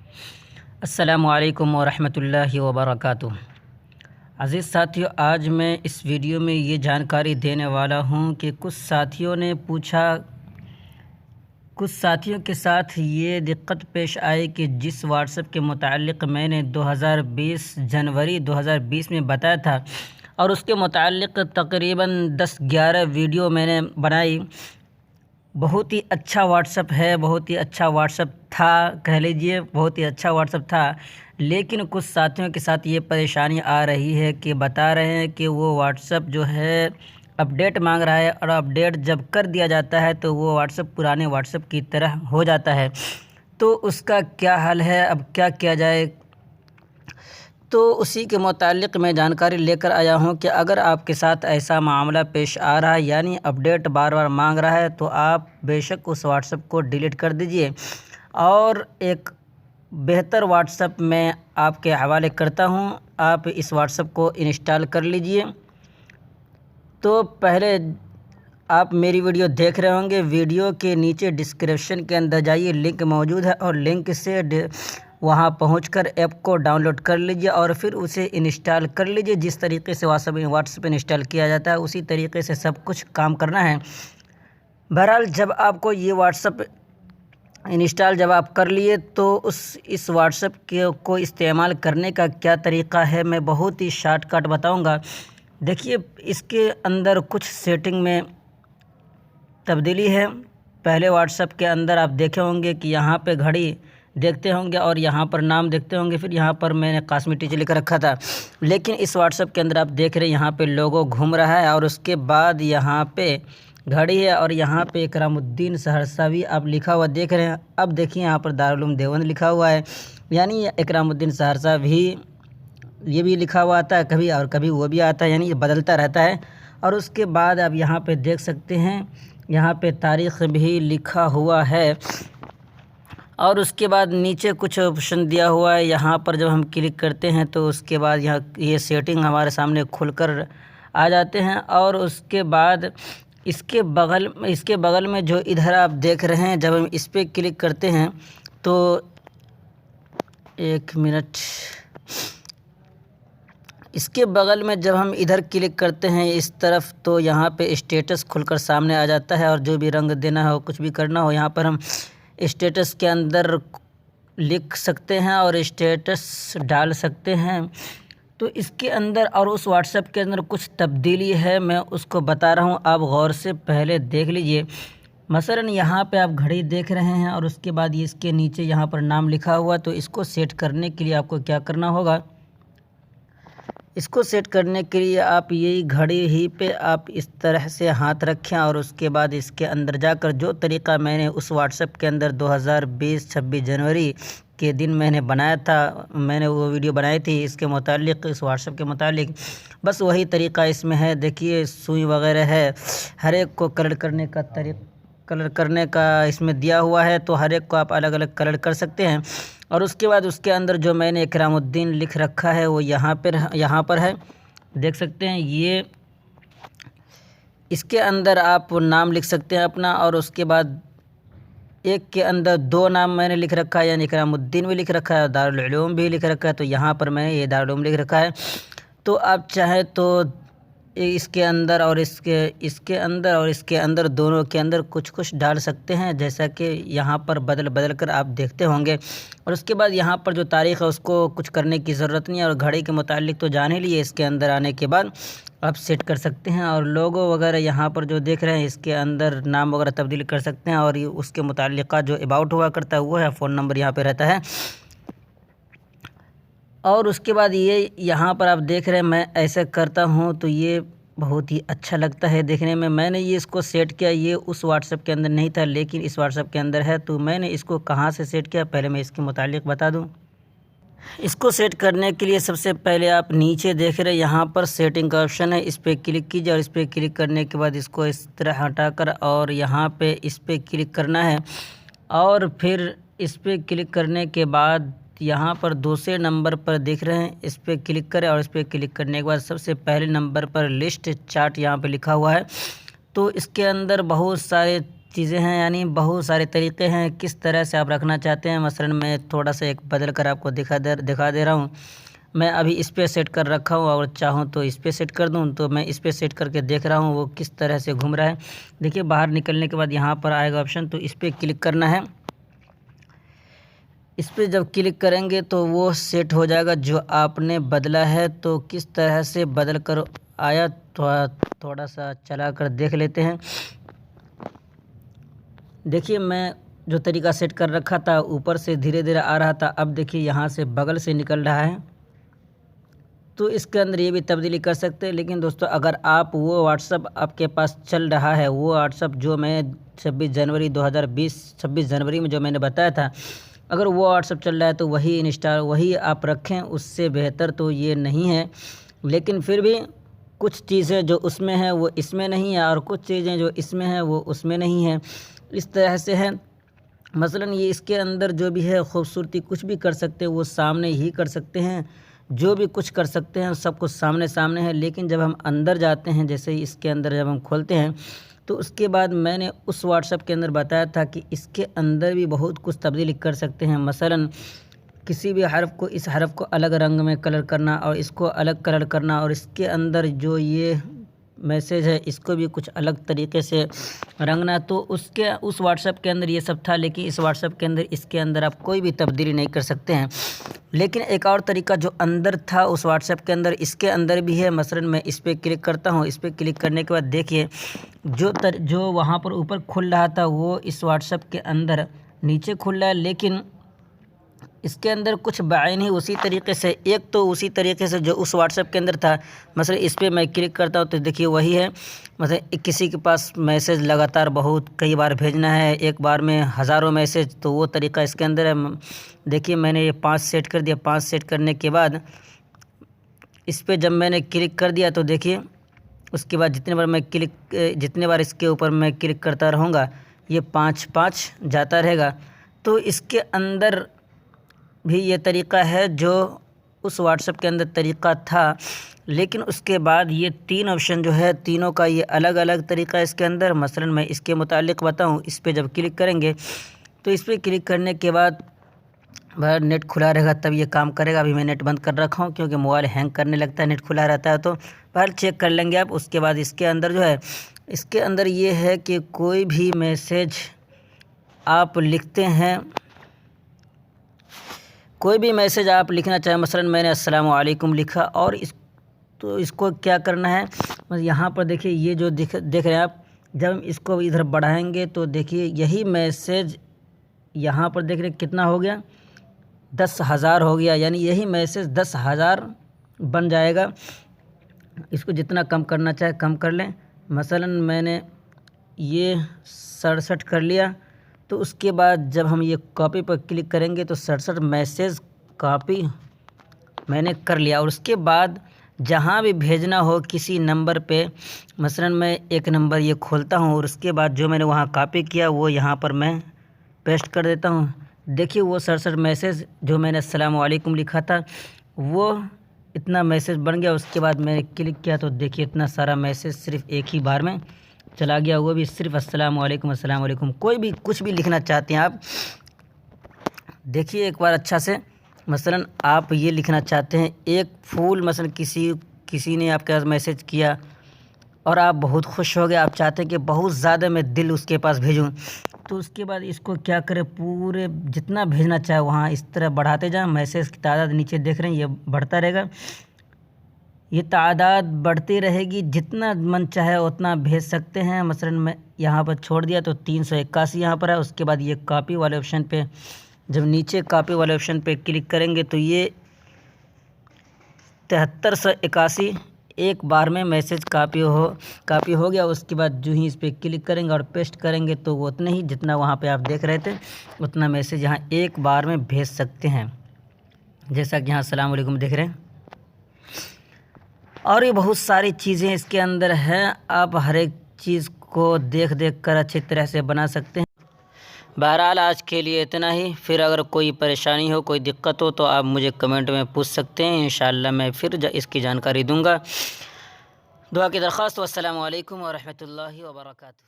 السلام علیکم ورحمۃ اللہ وبرکاتہ۔ عزیز ساتھیو، آج میں اس ویڈیو میں یہ جانکاری دینے والا ہوں کہ کچھ ساتھیوں کے ساتھ یہ دقت پیش آئی کہ جس واٹس ایپ کے متعلق میں نے جنوری 2020 میں بتایا تھا اور اس کے متعلق تقریباً 10-11 ویڈیو میں نے بنائی۔ بہت ہی اچھا واٹس ایپ ہے، بہت ہی اچھا واٹس ایپ تھا، کہہ لیجئے بہت ہی اچھا واٹس ایپ تھا، لیکن کچھ ساتھیوں کے ساتھ یہ پریشانی آ رہی ہے کہ بتا رہے ہیں کہ وہ واٹس ایپ جو ہے اپڈیٹ مانگ رہا ہے، اور اپڈیٹ جب کر دیا جاتا ہے تو وہ واٹس ایپ پرانے واٹس ایپ کی طرح ہو جاتا ہے۔ تو اس کا کیا حل ہے، اب کیا کیا جائے؟ تو اسی کے متعلق میں جانکاری لے کر آیا ہوں کہ اگر آپ کے ساتھ ایسا معاملہ پیش آ رہا ہے، یعنی اپڈیٹ بار بار مانگ رہا ہے، تو آپ بے شک اس واٹس ایپ کو ڈیلیٹ کر دیجئے اور ایک بہتر واٹس ایپ میں آپ کے حوالے کرتا ہوں، آپ اس واٹس ایپ کو انسٹال کر لیجئے۔ تو پہلے آپ میری ویڈیو دیکھ رہے ہوں گے، ویڈیو کے نیچے ڈسکرپشن کے اندر جائیے، لنک موجود ہے اور لنک سے وہاں پہنچ کر ایپ کو ڈاؤن لوڈ کر لیجئے اور پھر اسے انسٹال کر لیجئے۔ جس طریقے سے واٹس ایپ انسٹال کیا جاتا ہے اسی طریقے سے سب کچھ کام کرنا ہے۔ بہرحال جب آپ کو یہ واٹس ایپ انسٹال جب آپ کر لیے تو اس واٹس ایپ کو استعمال کرنے کا کیا طریقہ ہے، میں بہت ہی شارٹ کٹ بتاؤں گا۔ دیکھیے، اس کے اندر کچھ سیٹنگ میں تبدیلی ہے۔ پہلے واٹس ایپ کے اندر آپ دیکھے ہوں گے کہ یہاں پہ گھڑی دیکھتے ہوں گے اور یہاں پر نام دیکھتے ہوں گے، پھر یہاں پر میں نے قاسمی ٹیچر لکھ رکھا تھا، لیکن اس واٹس ایپ کے اندر آپ دیکھ رہے ہیں یہاں پہ لوگو گھوم رہا ہے اور اس کے بعد یہاں پہ گھڑی ہے اور یہاں پہ اکرام الدین سہرساوی آپ لکھا ہوا دیکھ رہے ہیں۔ اب دیکھیں یہاں پر دارالعلوم دیوبند لکھا ہوا ہے، یعنی اکرام الدین سہرسہ بھی یہ بھی لکھا ہوا آتا ہے کبھی اور کبھی وہ بھی آتا ہے، یعنی یہ بدلتا رہتا ہے۔ اور اس کے بعد آپ یہاں پہ دیکھ سکتے ہیں یہاں پہ تاریخ بھی لکھا ہوا ہے، اور اس کے بعد نیچے کچھ آپشن دیا ہوا ہے۔ یہاں پر جب ہم کلک کرتے ہیں تو اس کے بعد یہاں یہ سیٹنگ ہمارے سامنے کھل کر آ جاتے ہیں، اور اس کے بعد اس کے بغل میں جو ادھر آپ دیکھ رہے ہیں، جب ہم اس پہ کلک کرتے ہیں تو ایک منٹ، اس کے بغل میں جب ہم ادھر کلک کرتے ہیں اس طرف تو یہاں پہ اسٹیٹس کھل کر سامنے آ جاتا ہے، اور جو بھی رنگ دینا ہو کچھ بھی کرنا ہو یہاں پر ہم اسٹیٹس کے اندر لکھ سکتے ہیں اور اسٹیٹس ڈال سکتے ہیں۔ تو اس کے اندر اور اس واٹس ایپ کے اندر کچھ تبدیلی ہے، میں اس کو بتا رہا ہوں، آپ غور سے پہلے دیکھ لیجئے۔ مثلاً یہاں پہ آپ گھڑی دیکھ رہے ہیں اور اس کے بعد اس کے نیچے یہاں پر نام لکھا ہوا، تو اس کو سیٹ کرنے کے لیے آپ کو کیا کرنا ہوگا؟ اس کو سیٹ کرنے کے لیے آپ یہی گھڑی ہی پہ آپ اس طرح سے ہاتھ رکھیں اور اس کے بعد اس کے اندر جا کر جو طریقہ میں نے اس واٹس ایپ کے اندر 26 جنوری کے دن میں نے بنایا تھا، میں نے وہ ویڈیو بنائی تھی اس کے متعلق، اس واٹس ایپ کے متعلق، بس وہی طریقہ اس میں ہے۔ دیکھیے سوئی وغیرہ ہے، ہر ایک کو کلر کرنے کا اس میں دیا ہوا ہے، تو ہر ایک کو آپ الگ الگ کلر کر سکتے ہیں۔ اور اس کے بعد اس کے اندر جو میں نے اکرام الدین لکھ رکھا ہے وہ یہاں پر ہے، دیکھ سکتے ہیں۔ یہ اس کے اندر آپ نام لکھ سکتے ہیں اپنا، اور اس کے بعد ایک کے اندر 2 نام میں نے لکھ رکھا ہے، یعنی اکرام الدین بھی لکھ رکھا ہے اور دارالعلوم بھی لکھ رکھا ہے، تو یہاں پر میں نے یہ دارالعلوم لکھ رکھا ہے۔ تو آپ چاہیں تو اس کے اندر اور اس کے اندر دونوں کے اندر کچھ ڈال سکتے ہیں، جیسا کہ یہاں پر بدل کر آپ دیکھتے ہوں گے۔ اور اس کے بعد یہاں پر جو تاریخ ہے اس کو کچھ کرنے کی ضرورت نہیں ہے، اور گھڑی کے متعلق تو جان ہی لیے، اس کے اندر آنے کے بعد آپ سیٹ کر سکتے ہیں، اور لوگو وغیرہ یہاں پر جو دیکھ رہے ہیں اس کے اندر نام وغیرہ تبدیل کر سکتے ہیں، اور اس کے متعلقہ جو اباؤٹ ہوا کرتا ہے وہ ہے، فون نمبر یہاں پہ رہتا ہے۔ اور اس کے بعد یہ یہاں پر آپ دیکھ رہے ہیں میں ایسے کرتا ہوں تو یہ بہت ہی اچھا لگتا ہے دیکھنے میں۔ میں نے یہ اس کو سیٹ کیا، یہ اس واٹس ایپ کے اندر نہیں تھا لیکن اس واٹس ایپ کے اندر ہے، تو میں نے اس کو کہاں سے سیٹ کیا پہلے میں اس کے متعلق بتا دوں۔ اس کو سیٹ کرنے کے لیے سب سے پہلے آپ نیچے دیکھ رہے ہیں یہاں پر سیٹنگ کا آپشن ہے، اس پہ کلک کیجیے، اور اس پہ کلک کرنے کے بعد اس کو اس طرح ہٹا کر اور یہاں پہ اس پہ کلک کرنا ہے، اور پھر اس پہ کلک کرنے کے بعد یہاں پر دوسرے نمبر پر دیکھ رہے ہیں اس پہ کلک کریں، اور اس پہ کلک کرنے کے بعد سب سے پہلے نمبر پر لسٹ چارٹ یہاں پہ لکھا ہوا ہے، تو اس کے اندر بہت سارے چیزیں ہیں، یعنی بہت سارے طریقے ہیں کس طرح سے آپ رکھنا چاہتے ہیں۔ مثلا میں تھوڑا سا ایک بدل کر آپ کو دکھا دے رہا ہوں۔ میں ابھی اس پہ سیٹ کر رکھا ہوں، اور چاہوں تو اس پہ سیٹ کر دوں، تو میں اس پہ سیٹ کر کے دیکھ رہا ہوں وہ کس طرح سے گھوم رہا ہے۔ دیکھیے باہر نکلنے کے بعد یہاں پر آئے گا آپشن، تو اس پہ کلک کرنا ہے۔ اس پہ جب کلک کریں گے تو وہ سیٹ ہو جائے گا جو آپ نے بدلا ہے۔ تو کس طرح سے بدل کر آیا تھوڑا سا چلا کر دیکھ لیتے ہیں۔ دیکھیے میں جو طریقہ سیٹ کر رکھا تھا اوپر سے دھیرے دھیرے آ رہا تھا، اب دیکھیے یہاں سے بغل سے نکل رہا ہے۔ تو اس کے اندر یہ بھی تبدیلی کر سکتے ہیں، لیکن دوستو اگر آپ وہ واٹس ایپ آپ کے پاس چل رہا ہے، وہ واٹس ایپ جو میں 26 جنوری 2020 میں جو میں نے بتایا تھا، اگر وہ واٹس ایپ چل رہا ہے تو وہی آپ رکھیں، اس سے بہتر تو یہ نہیں ہے۔ لیکن پھر بھی کچھ چیزیں جو اس میں ہیں وہ اس میں نہیں ہیں، اور کچھ چیزیں جو اس میں ہیں وہ اس میں نہیں ہیں، اس طرح سے ہے۔ مثلا یہ اس کے اندر جو بھی ہے خوبصورتی کچھ بھی کر سکتے ہیں، وہ سامنے ہی کر سکتے ہیں، جو بھی کچھ کر سکتے ہیں سب کچھ سامنے ہے۔ لیکن جب ہم اندر جاتے ہیں، جیسے اس کے اندر جب ہم کھولتے ہیں، تو اس کے بعد میں نے اس واٹس ایپ کے اندر بتایا تھا کہ اس کے اندر بھی بہت کچھ تبدیلی کر سکتے ہیں۔ مثلا کسی بھی حرف کو، اس حرف کو الگ رنگ میں کلر کرنا، اور اس کو الگ کلر کرنا، اور اس کے اندر جو یہ میسیج ہے اس کو بھی کچھ الگ طریقے سے رنگنا۔ تو اس واٹس ایپ کے اندر یہ سب تھا، لیکن اس واٹس ایپ کے اندر اس کے اندر آپ کوئی بھی تبدیلی نہیں کر سکتے ہیں۔ لیکن ایک اور طریقہ جو اندر تھا اس واٹس ایپ کے اندر، اس کے اندر بھی ہے۔ مثلا میں اس پہ کلک کرتا ہوں، اس پہ کلک کرنے کے بعد دیکھیے جو وہاں پر اوپر کھل رہا تھا وہ اس واٹس ایپ کے اندر نیچے کھل رہا ہے، لیکن اس کے اندر کچھ بعین ہی اسی طریقے سے، ایک تو اسی طریقے سے جو اس واٹس ایپ کے اندر تھا۔ مثلا اس پہ میں کلک کرتا ہوں تو دیکھیے وہی ہے۔ مثلا کسی کے پاس میسیج لگاتار کئی بار بھیجنا ہے، ایک بار میں ہزاروں میسیج، تو وہ طریقہ اس کے اندر ہے۔ دیکھیے میں نے یہ 5 سیٹ کر دیا۔ 5 سیٹ کرنے کے بعد اس پہ جب میں نے کلک کر دیا تو دیکھیے اس کے بعد جتنے بار اس کے اوپر میں کلک کرتا رہوں گا یہ 5 جاتا رہے گا۔ تو اس کے اندر بھی یہ طریقہ ہے جو اس واٹس ایپ کے اندر طریقہ تھا، لیکن اس کے بعد یہ 3 آپشن جو ہے تینوں کا یہ الگ الگ طریقہ ہے اس کے اندر۔ مثلا میں اس کے متعلق بتاؤں، اس پہ جب کلک کریں گے تو اس پہ کلک کرنے کے بعد نیٹ کھلا رہے گا تب یہ کام کرے گا۔ ابھی میں نیٹ بند کر رکھا ہوں کیونکہ موبائل ہینگ کرنے لگتا ہے نیٹ کھلا رہتا ہے، تو پہلے چیک کر لیں گے آپ۔ اس کے بعد اس کے اندر جو ہے، اس کے اندر یہ ہے کہ کوئی بھی میسیج آپ لکھتے ہیں، کوئی بھی میسیج آپ لکھنا چاہیں، مثلا میں نے السلام علیکم لکھا، اور اس کو کیا کرنا ہے، یہاں پر دیکھیے یہ جو دیکھ رہے ہیں آپ، جب ہم اس کو ادھر بڑھائیں گے تو دیکھیے یہی میسیج یہاں پر دیکھ رہے کتنا ہو گیا، 10,000 ہو گیا، یعنی یہی میسیج 10,000 بن جائے گا۔ اس کو جتنا کم کرنا چاہے کم کر لیں۔ مثلا میں نے یہ 67 کر لیا، تو اس کے بعد جب ہم یہ کاپی پر کلک کریں گے تو 67 میسیج کاپی میں نے کر لیا، اور اس کے بعد جہاں بھی بھیجنا ہو کسی نمبر پہ، مثلا میں ایک نمبر یہ کھولتا ہوں، اور اس کے بعد جو میں نے وہاں کاپی کیا وہ یہاں پر میں پیسٹ کر دیتا ہوں۔ دیکھیے وہ 67 میسیج جو میں نے السلام علیکم لکھا تھا وہ اتنا میسیج بن گیا۔ اس کے بعد میں نے کلک کیا تو دیکھیے اتنا سارا میسیج صرف ایک ہی بار میں چلا گیا، وہ بھی صرف السلام علیکم۔ کوئی بھی کچھ بھی لکھنا چاہتے ہیں آپ، دیکھیے ایک بار اچھا سے۔ مثلا آپ یہ لکھنا چاہتے ہیں ایک پھول، مثلا کسی نے آپ کے پاس میسیج کیا اور آپ بہت خوش ہو گئے، آپ چاہتے ہیں کہ بہت زیادہ میں دل اس کے پاس بھیجوں، تو اس کے بعد اس کو کیا کریں، پورے جتنا بھیجنا چاہے وہاں اس طرح بڑھاتے جائیں۔ میسیج کی تعداد نیچے دیکھ رہے ہیں یہ بڑھتا رہے گا، یہ تعداد بڑھتی رہے گی، جتنا من چاہے اتنا بھیج سکتے ہیں۔ مثلا میں یہاں پر چھوڑ دیا تو 381 یہاں پر ہے۔ اس کے بعد یہ کاپی والے آپشن پہ، جب نیچے کاپی والے آپشن پہ کلک کریں گے تو یہ 7381 ایک بار میں میسیج کاپی ہو گیا۔ اس کے بعد جو ہی اس پہ کلک کریں گے اور پیسٹ کریں گے تو وہ اتنے ہی جتنا وہاں پہ آپ دیکھ رہے تھے اتنا میسیج یہاں ایک بار میں بھیج سکتے ہیں، جیسا کہ یہاں السلام علیکم دیکھ رہے ہیں۔ اور یہ بہت ساری چیزیں اس کے اندر ہیں، آپ ہر ایک چیز کو دیکھ کر اچھی طرح سے بنا سکتے ہیں۔ بہرحال آج کے لیے اتنا ہی، پھر اگر کوئی پریشانی ہو، کوئی دقت ہو تو آپ مجھے کمنٹ میں پوچھ سکتے ہیں، انشاءاللہ میں پھر اس کی جانکاری دوں گا۔ دعا کی درخواست، والسلام علیکم ورحمۃ اللہ وبرکاتہ۔